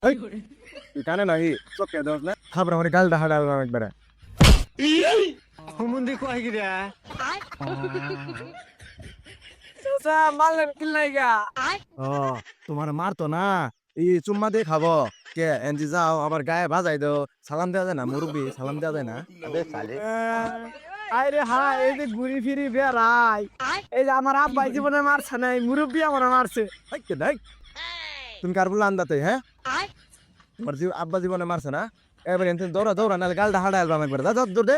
এই তুই কানে নাহি চোখে দোষ না থাপড়া মানে গালটা হাড়ালাম একবারে হুমুন্দি কয় গিরা চাচা মারলেন কি লাইগা? ও তোমার মারতো না এই চুম্মা দিয়ে খাবো কে এনজি যাও আবার গায়ে বাজাই দাও সালাম দেওয়া যায় না মুরব্বি সালাম দেওয়া যায় না আরে হ্যাঁ, এই যে ঘুরি ফিরি বেড়াই, এই যে আমার আব্বাই জীবনে মারছে নাই, মুরব্বী আমার মারছে। দেখ তুমি কার বলে আন্দাতে হ্যাঁ তোমার আব্বা জীবনে মারছে না এবার এনতে দৌড়া দৌড়া নাহলে গালটা হাড়ালাম একবারে যা দৌড় দে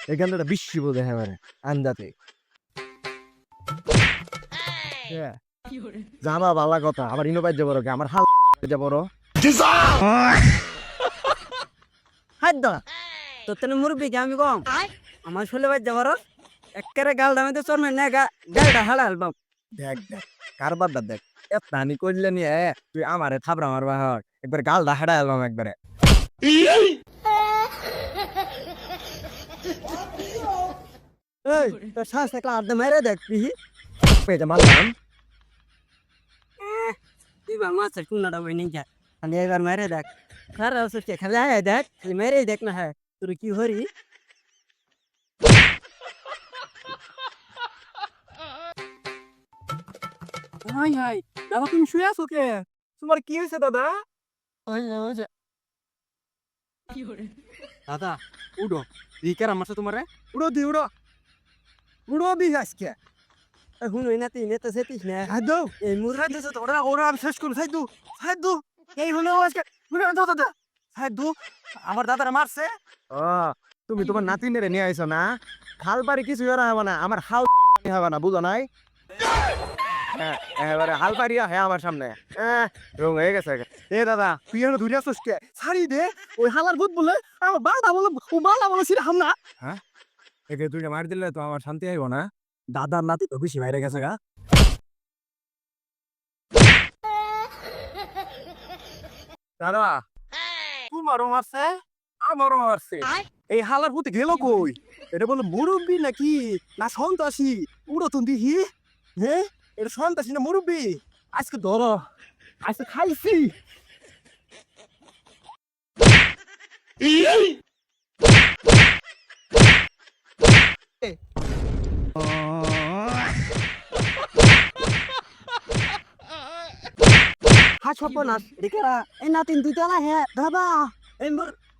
এই গালটা বিশ্ব বোধ এবারে আন্দাতে জামা বালা কথা আবার ইনো বাইর যাবো কে আমার হাল যাবো হাত দা তো তেনে মুরব্বী কে আমি কম আমার শুলে বাজ যাবার একেবারে গাল দামে চর্মে না গালটা হালা আলবাম। দেখ দেখ কারবার দেখ এত নানি করলে নিয়ে তুই আমারে থাবরা মারবা হয় একবার গালটা হাড়ালাম একবারে এই তোর শ্বাস থাকলে আর্ধে মেরে দেখ পিহি পেটে মারলাম তুই বা মাছ কুন্নাটা বই নেই যা খালি এবার মেরে দেখ খারাপ হচ্ছে খালি আয় দেখ খালি মেরে দেখ না হ্যাঁ তোর কি হরি হাই হাই দাদা তুমি শুয়ে আছো কে? তোমার কি হয়েছে দাদা? দাদা উড়ো দিকে মারছে তোমারে উড়ো দি উড়ো উড়ো দি আজকে এখন ওই নাতি নেতা সেতিস না হাদো এই মুরগা দিছে তো ওরা ওরা আমি শেষ করু সাইদু সাইদু এই হলো আজকে মুরগা দাদা সাইদু আমার দাদারা মারছে। ও তুমি তোমার নাতিনেরে নিয়ে আইছো না খাল পারি কিছু করা হবে না আমার হাল হবে না বুঝো নাই হ্যাঁ এবারে হাল পারিয়া হ্যাঁ আমার সামনে রং হয়ে গেছে এ দাদা তুই এনে ধরে আসছিস কে ছাড়ি দে ওই হালার ভূত বলে আমার বাড়া বলে ও বালা বলে সিরা হামনা হ্যাঁ একে তুই মার দিলে তো আমার শান্তি আইব না দাদার নাতি তো বেশি বাইরে গেছে গা দাদা তোমারও মারছে আমারও মারছে এই হালার পুঁতে গেল কই এটা বলে মুরব্বি নাকি না সন্তাসী উড়ো তুমি দিহি হ্যাঁ এটা সন্তাসী না মুরব্বি আজকে ধরো আজকে খাইছি হাত সর্বনাশ দেখেরা এই নাতিন দুইটা না হ্যাঁ দাদা এই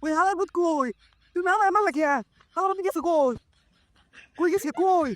ওই হালার ভূত কই তুমি আমার মারলা কে হালার ভূত গেছে কই কই গেছে কই